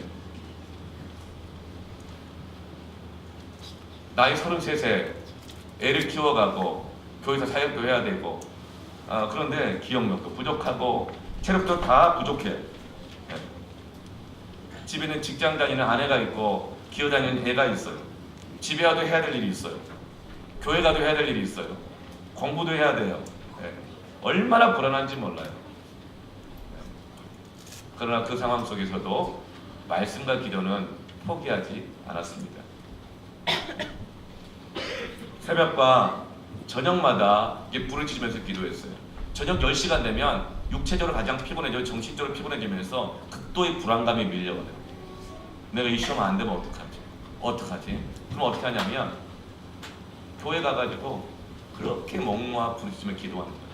나이 33세 애를 키워가고 교회에서 사역도 해야 되고 그런데 기억력도 부족하고 체력도 다 부족해. 네. 집에는 직장 다니는 아내가 있고 기어다니는 애가 있어요. 집에 가도 해야 될 일이 있어요. 교회 가도 해야 될 일이 있어요. 공부도 해야 돼요. 네. 얼마나 불안한지 몰라요. 네. 그러나 그 상황 속에서도 말씀과 기도는 포기하지 않았습니다. 새벽과 저녁마다 부르짖으면서 기도했어요. 저녁 10시간 되면 육체적으로 가장 피곤해지고 정신적으로 피곤해지면서 극도의 불안감이 밀려와요. 내가 이 시험 안 되면 어떡하지? 그럼 어떻게 하냐면 교회 가가지고 그렇게 멍모아 부르짖으며 기도하는 거예요.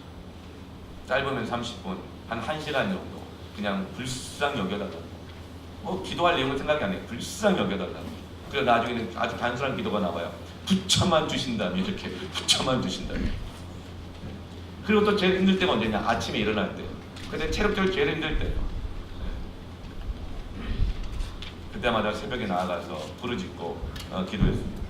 짧으면 30분, 한 1시간 정도 그냥 불쌍히 여겨달라고. 기도할 내용을 생각이 안 해요. 불쌍히 여겨달라고. 그래서 나중에는 아주 단순한 기도가 나와요. 부처만 주신다면 이렇게 부처만 주신다면. 그리고 또 제일 힘들 때가 언제냐? 아침에 일어날 때요. 근데 체력적으로 제일 힘들 때요. 그때마다 새벽에 나아가서 부르짖고 기도했습니다.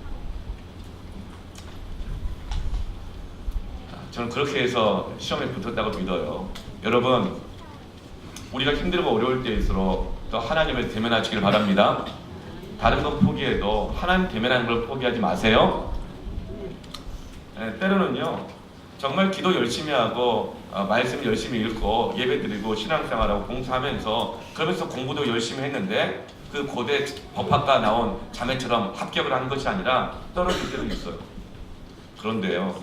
저는 그렇게 해서 시험에 붙었다고 믿어요. 여러분, 우리가 힘들고 어려울 때일수록 또 하나님을 대면하시길 바랍니다. 다른 것 포기해도 하나님 대면하는 걸 포기하지 마세요. 네, 때로는요 정말 기도 열심히 하고 말씀 열심히 읽고 예배드리고 신앙생활하고 봉사하면서 그러면서 공부도 열심히 했는데 그 고대 법학과 나온 자매처럼 합격을 하는 것이 아니라 떨어질 때도 있어요. 그런데요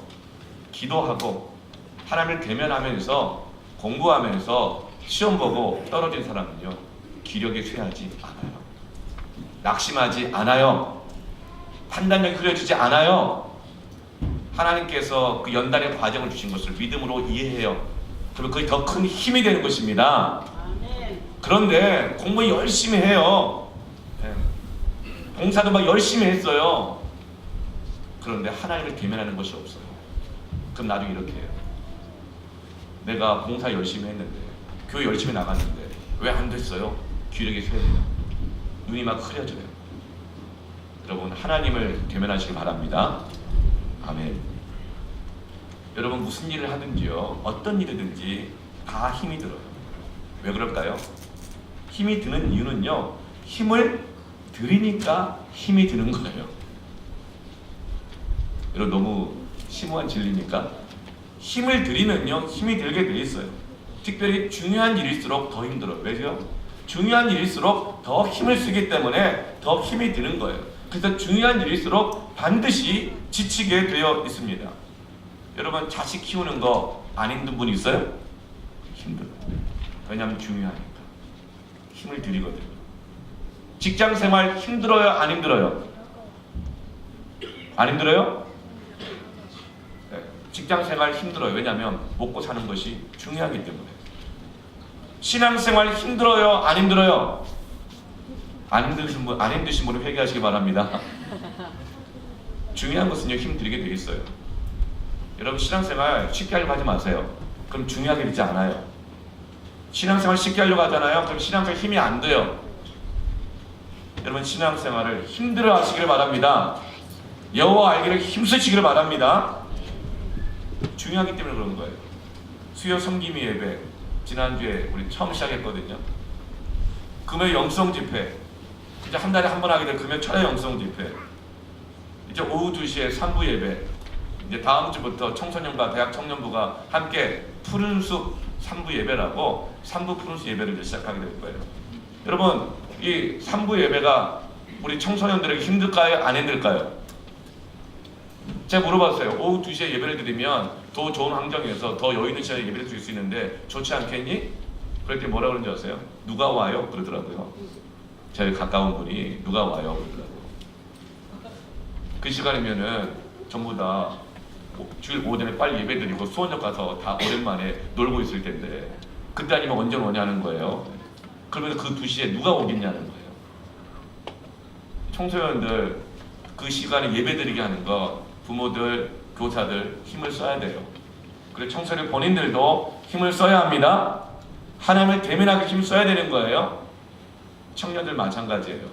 기도하고 하나님을 대면하면서 공부하면서 시험 보고 떨어진 사람은요, 기력이 쇠하지 않아요. 낙심하지 않아요. 판단력이 흐려지지 않아요. 하나님께서 그 연단의 과정을 주신 것을 믿음으로 이해해요. 그리고 그게 더 큰 힘이 되는 것입니다. 그런데 공부 열심히 해요. 봉사도 막 열심히 했어요. 그런데 하나님을 대면하는 것이 없어요. 그럼 나도 이렇게 해요. 내가 봉사 열심히 했는데, 교회 열심히 나갔는데 왜 안 됐어요? 기력이 쇠해요. 눈이 막 흐려져요. 여러분, 하나님을 대면하시기 바랍니다. 아멘. 여러분, 무슨 일을 하든지요, 어떤 일이든지 다 힘이 들어요. 왜 그럴까요? 힘이 드는 이유는요, 힘을 들이니까 힘이 드는 거예요. 여러분, 너무 심오한 진리니까 힘을 들이면요, 힘이 들게 돼 있어요. 특별히 중요한 일일수록 더 힘들어요. 왜죠? 중요한 일일수록 더 힘을 쓰기 때문에 더 힘이 드는 거예요. 그래서 중요한 일일수록 반드시 지치게 되어 있습니다. 여러분, 자식 키우는 거 안 힘든 분 있어요? 힘들어요. 왜냐하면 중요하니까. 힘을 들이거든요. 직장 생활 힘들어요? 안 힘들어요? 안 힘들어요? 네. 직장 생활 힘들어요. 왜냐하면 먹고 사는 것이 중요하기 때문에. 신앙 생활 힘들어요? 안 힘들어요? 안 힘드신 분은 회개하시기 바랍니다. 중요한 것은요, 힘들게 되어 있어요. 여러분, 신앙생활 쉽게 하려고 하지 마세요. 그럼 중요하게 되지 않아요. 신앙생활 쉽게 하려고 하잖아요. 그럼 신앙생활 힘이 안 돼요. 여러분, 신앙생활을 힘들어 하시길 바랍니다. 여호와 알기를 힘쓰시기를 바랍니다. 중요하기 때문에 그런 거예요. 수요 섬김이 예배 지난주에 우리 처음 시작했거든요. 금요 영성 집회, 이제 한 달에 한 번 하게 될 금요 철야 영성 집회, 이제 오후 2시에 3부 예배, 이제 다음 주부터 청소년과 대학 청년부가 함께 푸른 숲 3부 예배라고 3부 푸른 숲 예배를 이제 시작하게 될 거예요. 여러분, 이 3부 예배가 우리 청소년들에게 힘들까요? 안 힘들까요? 제가 물어봤어요. 오후 2시에 예배를 드리면 더 좋은 환경에서 더 여유 있는 시간에 예배를 드릴 수 있는데 좋지 않겠니? 그럴 때 뭐라 그러는지 아세요? 누가 와요? 그러더라고요. 저희 가까운 분이 누가 와요? 그러더라고요. 그 시간이면은 전부 다 주일 오전에 빨리 예배 드리고 수원역 가서 다 오랜만에 놀고 있을 텐데 그때 아니면 언제 오냐는 거예요. 그러면 그 2시에 누가 오겠냐는 거예요. 청소년들 그 시간에 예배 드리게 하는 거 부모들, 교사들 힘을 써야 돼요. 그리고 청소년 본인들도 힘을 써야 합니다. 하나님을 대면하게 힘을 써야 되는 거예요. 청년들 마찬가지예요.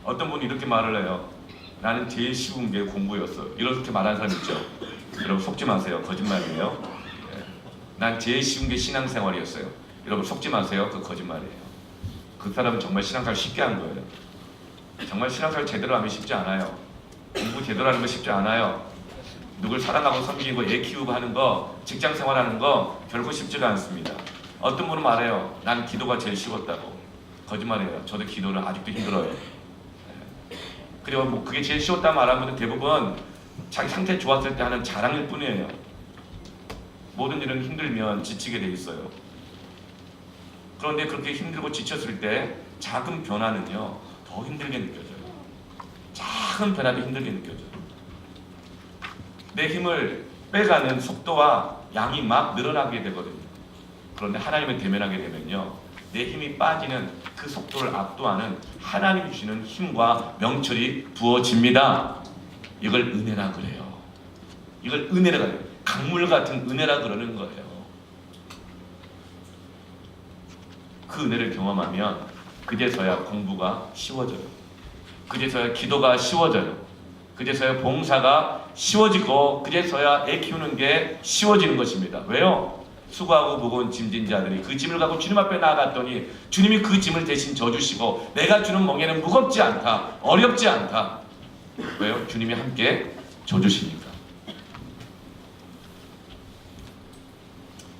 어떤 분이 이렇게 말을 해요. 나는 제일 쉬운 게 공부였어. 이렇게 말하는 사람 있죠. 여러분, 속지 마세요. 거짓말이에요. 난 제일 쉬운 게 신앙생활이었어요. 여러분, 속지 마세요. 그 거짓말이에요. 그 사람은 정말 신앙생활 쉽게 한 거예요. 정말 신앙생활 제대로 하면 쉽지 않아요. 공부 제대로 하는 거 쉽지 않아요. 누굴 사랑하고 섬기고 애 키우고 하는 거, 직장생활 하는 거 결코 쉽지가 않습니다. 어떤 분은 말해요. 난 기도가 제일 쉬웠다고. 거짓말이에요. 저도 기도는 아직도 힘들어요. 그리고 뭐 그게 제일 쉬웠다 말하는 분은 대부분 자기 상태 좋았을 때 하는 자랑일 뿐이에요. 모든 일은 힘들면 지치게 돼 있어요. 그런데 그렇게 힘들고 지쳤을 때 작은 변화는요, 더 힘들게 느껴져요. 작은 변화도 힘들게 느껴져요. 내 힘을 빼가는 속도와 양이 막 늘어나게 되거든요. 그런데 하나님을 대면하게 되면요, 내 힘이 빠지는 그 속도를 압도하는 하나님이 주시는 힘과 명철이 부어집니다. 이걸 은혜라 그래요. 이걸 은혜라 그래요. 강물 같은 은혜라 그러는 거예요. 그 은혜를 경험하면 그제서야 공부가 쉬워져요. 그제서야 기도가 쉬워져요. 그제서야 봉사가 쉬워지고 그제서야 애 키우는 게 쉬워지는 것입니다. 왜요? 수고하고 무거운 짐진 자들이 그 짐을 갖고 주님 앞에 나아갔더니 주님이 그 짐을 대신 져주시고 내가 주는 멍에는 무겁지 않다, 어렵지 않다. 왜요? 주님이 함께 져주시니까.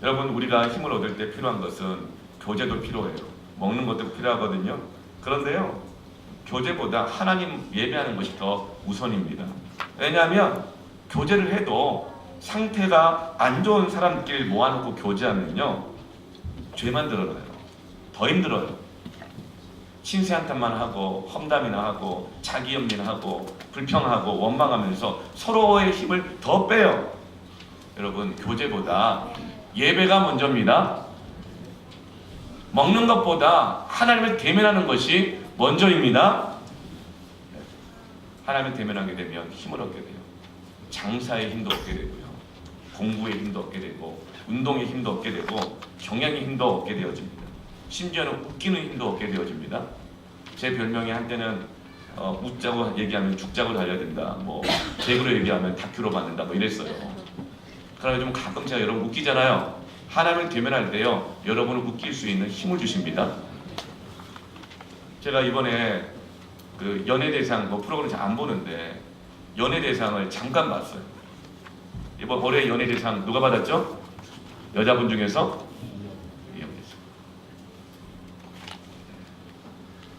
여러분, 우리가 힘을 얻을 때 필요한 것은 교제도 필요해요. 먹는 것도 필요하거든요. 그런데요, 교제보다 하나님 예배하는 것이 더 우선입니다. 왜냐하면 교제를 해도 상태가 안 좋은 사람끼리 모아놓고 교제하면요, 죄만 드러나요. 더 힘들어요. 신세한탄만 하고 험담이나 하고 자기 연민나 하고 불평하고 원망하면서 서로의 힘을 더 빼요. 여러분, 교제보다 예배가 먼저입니다. 먹는 것보다 하나님을 대면하는 것이 먼저입니다. 하나님을 대면하게 되면 힘을 얻게 돼요. 장사의 힘도 얻게 되고요, 공부의 힘도 얻게 되고, 운동의 힘도 얻게 되고, 경영의 힘도 얻게 되어집니다. 심지어는 웃기는 힘도 얻게 되어집니다. 제 별명이 한때는 웃자고 얘기하면 죽자고 달려야 된다, 뭐 개그로 얘기하면 다큐로 받는다, 뭐 이랬어요. 그러나 좀 가끔 제가 여러분 웃기잖아요. 하나님을 대면할 때요, 여러분을 웃길 수 있는 힘을 주십니다. 제가 이번에 그 연예대상 뭐 프로그램 잘 안 보는데 연예대상을 잠깐 봤어요. 이번 올해 연예대상 누가 받았죠? 여자분 중에서 이영애 씨.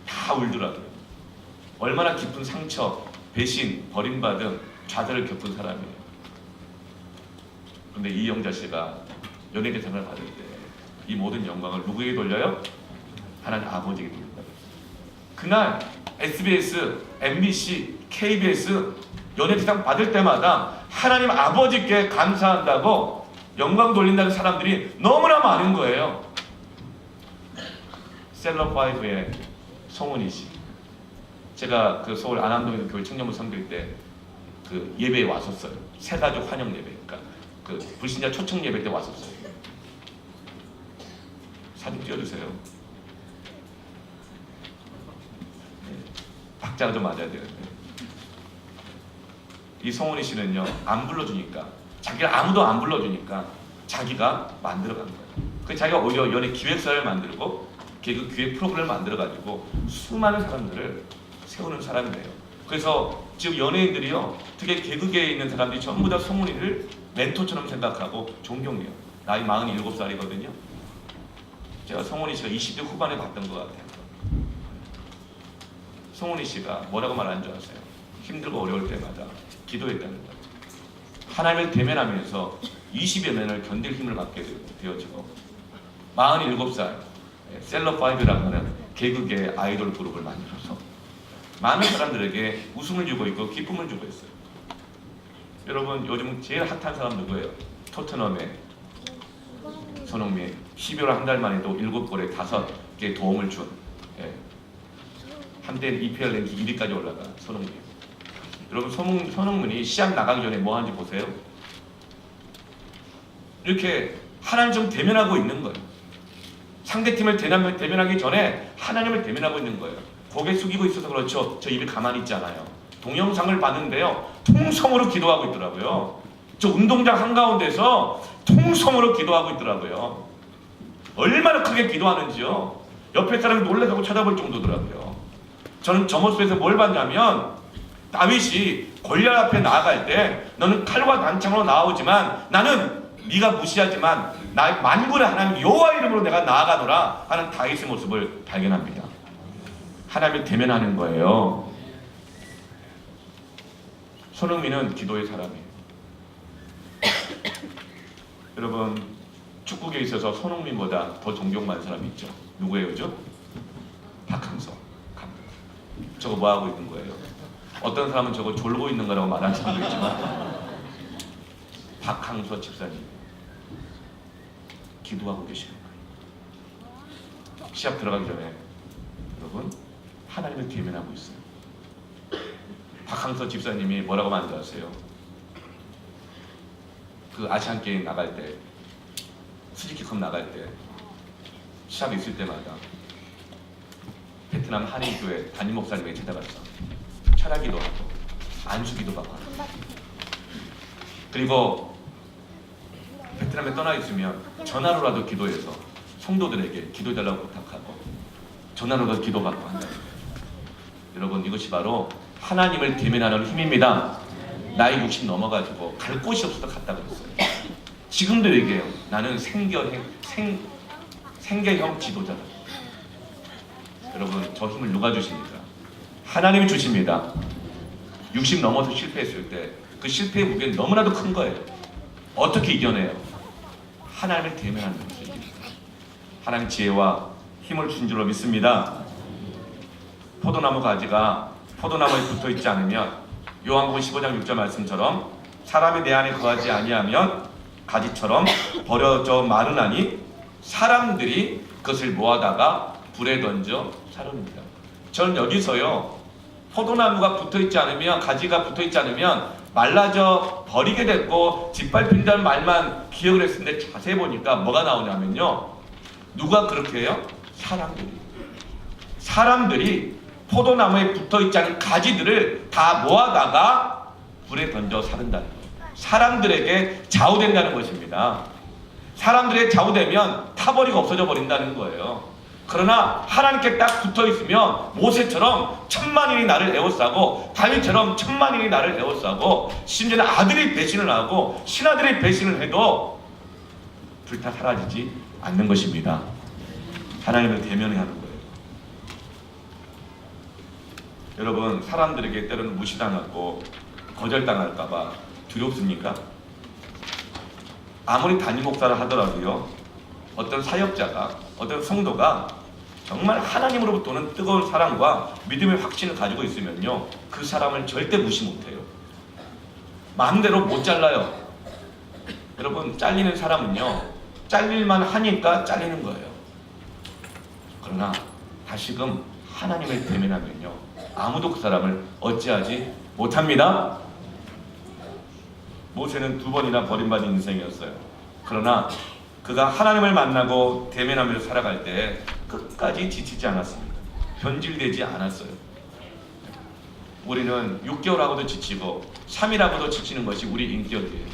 다 울더라고요. 얼마나 깊은 상처, 배신, 버림받음, 좌절을 겪은 사람이에요. 그런데 이영자 씨가 연예대상을 받을 때 이 모든 영광을 누구에게 돌려요? 하나님 아버지에게 돌린다. 그날 SBS, MBC, KBS 연예대상 받을 때마다 하나님 아버지께 감사한다고 영광 돌린다는 사람들이 너무나 많은 거예요. 셀럽5의 송은희 씨, 제가 그 서울 안암동에서 교회 청년부 섬길 때 그 예배에 왔었어요. 새가족 환영 예배, 그러니까 그 불신자 초청 예배 때 왔었어요. 사진 띄워주세요. 네, 박자가 좀 맞아야 되는데 이 송은희 씨는요, 안 불러주니까, 자기를 아무도 안 불러주니까 자기가 만들어간 거예요. 그 자기가 오히려 연예 기획사를 만들고 개그 기획 프로그램을 만들어가지고 수많은 사람들을 세우는 사람이에요. 그래서 지금 연예인들이요, 특히 개그계에 있는 사람들이 전부 다 송은희를 멘토처럼 생각하고 존경해요. 나이 47살이거든요. 제가 송은희 씨가 20대 후반에 봤던 것 같아요. 송은희 씨가 뭐라고 말하는 줄 아세요? 힘들고 어려울 때마다 기도했다는 거예요. 하나님을 대면하면서 20여 년을 견딜 힘을 갖게 되어지고, 47살 셀럽5라고 하는 개그계 아이돌 그룹을 만들어서 많은 사람들에게 웃음을 주고 있고 기쁨을 주고 있어요. 여러분, 요즘 제일 핫한 사람 누구예요? 토트넘의 손흥민. 12월 한 달 만에도 7골에 5개 도움을 준, 한때는 EPL 랭킹 1위까지 올라간 손흥민. 여러분, 손흥민이 시합 나가기 전에 뭐 하는지 보세요. 이렇게 하나님 좀 대면하고 있는 거예요. 상대팀을 대면하기 전에 하나님을 대면하고 있는 거예요. 고개 숙이고 있어서 그렇죠. 저 입에 가만히 있잖아요. 동영상을 봤는데요, 통성으로 기도하고 있더라고요. 저 운동장 한가운데서 통성으로 기도하고 있더라고요. 얼마나 크게 기도하는지요. 옆에 사람이 놀라고 쳐다볼 정도더라고요. 저는 저 모습에서 뭘 봤냐면, 다윗이 골리앗 앞에 나아갈 때 너는 칼과 단창으로 나오지만 나는 네가 무시하지만 나의 만군의 하나님 여호와 이름으로 내가 나아가노라 하는 다윗의 모습을 발견합니다. 하나님을 대면하는 거예요. 손흥민은 기도의 사람이에요. 여러분, 축구계에 있어서 손흥민보다 더 존경받는 사람이 있죠. 누구예요? 박항서 감독. 저거 뭐하고 있는 거예요? 어떤 사람은 저거 졸고 있는 거라고 말하는 사람도 있지만 박항서 집사님 기도하고 계시는 거예요. 시합 들어가기 전에 여러분, 하나님을 대면하고 있어요. 박항서 집사님이 뭐라고 하는지 아세요? 그 아시안게임 나갈 때, 수지키컵 나갈 때, 시합 있을 때마다 베트남 한인교회 담임 목사님에게 찾아갔어. 철학기도 하고 안수기도 받고, 그리고 베트남에 떠나 있으면 전화로라도 기도해서 성도들에게 기도해달라고 부탁하고 전화로도 기도받고 한다. 여러분, 이것이 바로 하나님을 대면하는 힘입니다. 나이 60 넘어가지고 갈 곳이 없어서 갔다 그랬어요. 지금도 얘기해요. 나는 생계형 지도자다. 여러분, 저 힘을 누가 주십니까? 하나님이 주십니다. 60 넘어서 실패했을 때 그 실패의 무게는 너무나도 큰 거예요. 어떻게 이겨내요? 하나님을 대면하는 것을 이깁니다. 하나님 지혜와 힘을 주신 줄로 믿습니다. 포도나무 가지가 포도나무에 붙어 있지 않으면 요한복음 15장 6절 말씀처럼 사람이 내 안에 거하지 아니하면 가지처럼 버려져 마르나니 사람들이 그것을 모아다가 불에 던져 사릅니다. 저는 여기서요, 포도나무가 붙어 있지 않으면, 가지가 붙어 있지 않으면 말라져 버리게 됐고 짓밟힌다는 말만 기억을 했는데 자세히 보니까 뭐가 나오냐면요, 누가 그렇게 해요? 사람들이 포도나무에 붙어 있지 않은 가지들을 다 모아다가 불에 던져 사른다는 거예요. 사람들에게 좌우된다는 것입니다. 사람들에게 좌우되면 타버리고 없어져 버린다는 거예요. 그러나 하나님께 딱 붙어 있으면 모세처럼 천만인이 나를 에워싸고 다윗처럼 천만인이 나를 에워싸고 심지어는 아들이 배신을 하고 신하들이 배신을 해도 불타 사라지지 않는 것입니다. 하나님을 대면해야 하는 거예요. 여러분, 사람들에게 때로는 무시당하고 거절당할까봐 두렵습니까? 아무리 담임 목사를 하더라도요, 어떤 사역자가, 어떤 성도가 정말 하나님으로부터 오는 뜨거운 사랑과 믿음의 확신을 가지고 있으면요, 그 사람을 절대 무시 못해요. 마음대로 못 잘라요. 여러분, 잘리는 사람은요, 잘릴만 하니까 잘리는 거예요. 그러나 다시금 하나님을 대면하면요, 아무도 그 사람을 어찌하지 못합니다. 모세는 2번이나 버림받은 인생이었어요. 그러나 그가 하나님을 만나고 대면하며 살아갈 때 끝까지 지치지 않았습니다. 변질되지 않았어요. 우리는 6개월하고도 지치고 3일하고도 지치는 것이 우리 인격이에요.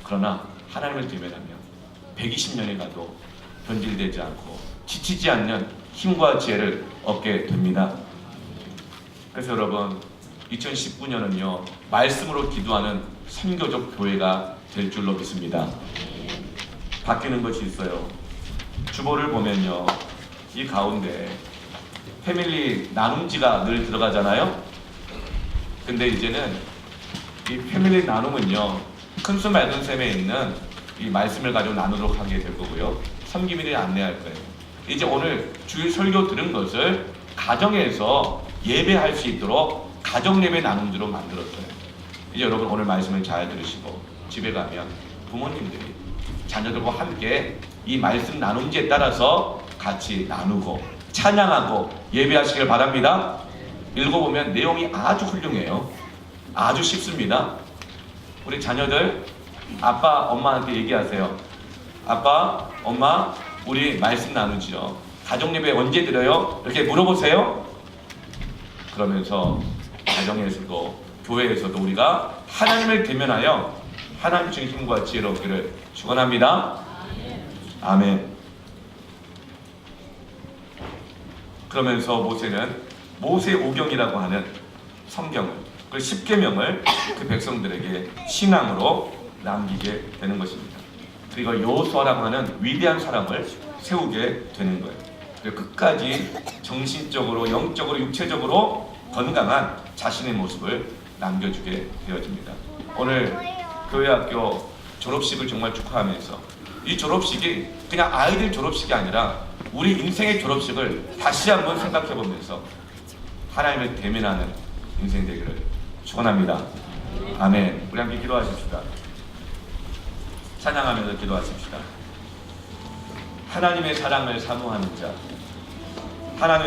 그러나 하나님을 대면하면 120년이 가도 변질되지 않고 지치지 않는 힘과 지혜를 얻게 됩니다. 그래서 여러분, 2019년은요, 말씀으로 기도하는 선교적 교회가 될 줄로 믿습니다. 바뀌는 것이 있어요. 주보를 보면요, 이 가운데 패밀리 나눔지가 늘 들어가잖아요. 근데 이제는 이 패밀리 나눔은요, 큰수 맑은 샘에 있는 이 말씀을 가지고 나누도록 하게 될 거고요, 섬기민이 안내할 거예요. 이제 오늘 주일 설교 들은 것을 가정에서 예배할 수 있도록 가정 예배 나눔지로 만들었어요. 이제 여러분, 오늘 말씀을 잘 들으시고 집에 가면 부모님들이 자녀들과 함께 이 말씀 나눔지에 따라서 같이 나누고 찬양하고 예배하시길 바랍니다. 읽어보면 내용이 아주 훌륭해요. 아주 쉽습니다. 우리 자녀들, 아빠, 엄마한테 얘기하세요. 아빠, 엄마, 우리 말씀 나누죠. 가정 예배 언제 드려요? 이렇게 물어보세요. 그러면서 가정에서도 교회에서도 우리가 하나님을 대면하여 하나님 주신 힘과 지혜로 얻기를 축원합니다. 아멘. 그러면서 모세는 모세오경이라고 하는 성경을, 그 10계명을 그 백성들에게 신앙으로 남기게 되는 것입니다. 그리고 여호수아라고 하는 위대한 사람을 세우게 되는 거예요. 그리고 끝까지 정신적으로, 영적으로, 육체적으로 건강한 자신의 모습을 남겨주게 되어집니다. 오늘 교회학교 졸업식을 정말 축하하면서 이 졸업식이 그냥 아이들 졸업식이 아니라 우리 인생의 졸업식을 다시 한번 생각해보면서 하나님을 대면하는 인생 되기를 축원합니다. 아멘. 우리 함께 기도하십시다. 찬양하면서 기도하십시다. 하나님의 사랑을 사모하는 자, 하나님의